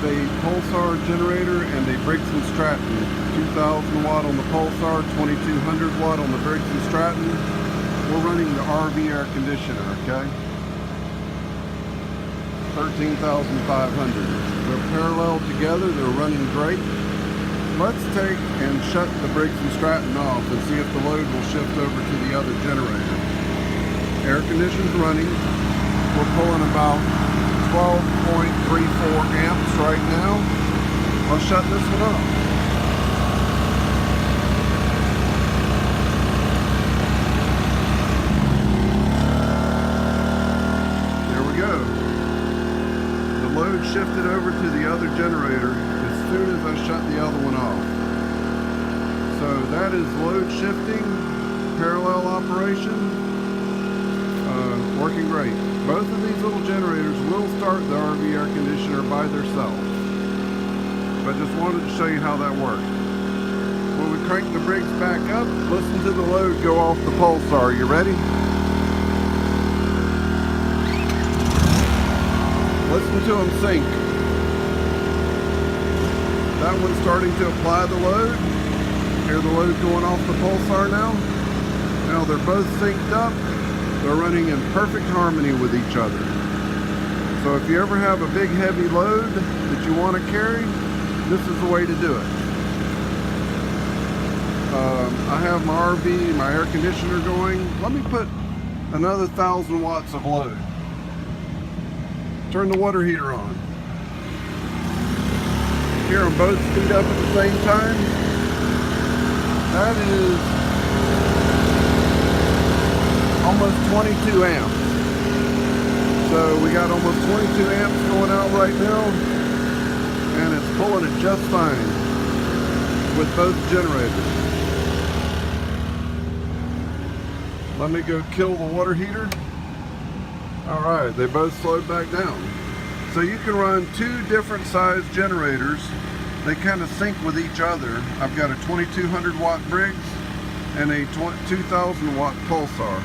have a Pulsar generator and a Briggs & Stratton. 2000 watt on the Pulsar, 2200 watt on the Briggs & Stratton. We're running the RV air conditioner, okay? 13,500. They're parallel together, they're running great. Let's take and shut the Briggs & Stratton off and see if the load will shift over to the other generator. Air conditioner's running. We're pulling about 12.34 amps right now. I'll shut this one off. There we go. The load shifted over to the other generator as soon as I shut the other one off. So that is load shifting, parallel operation, working great. Both of these little generators will start the RV air conditioner by themselves. But just wanted to show you how that works. When we crank the Briggs back up, listen to the load go off the Pulsar. You ready? Listen to them sync. That one's starting to apply the load. Hear the load going off the Pulsar now. Now they're both synced up. They're running in perfect harmony with each other. So if you ever have a big heavy load that you want to carry, this is the way to do it. I have my RV, my air conditioner going. Let me put another 1,000 watts of load. Turn the water heater on. Hear them both speed up at the same time. That is almost 22 amps. So we got almost 22 amps going out right now, and it's pulling it just fine with both generators. Let me go kill the water heater. Alright, they both slowed back down. So you can run two different size generators. They kind of sync with each other. I've got a 2200 watt Briggs and a 2000 watt Pulsar.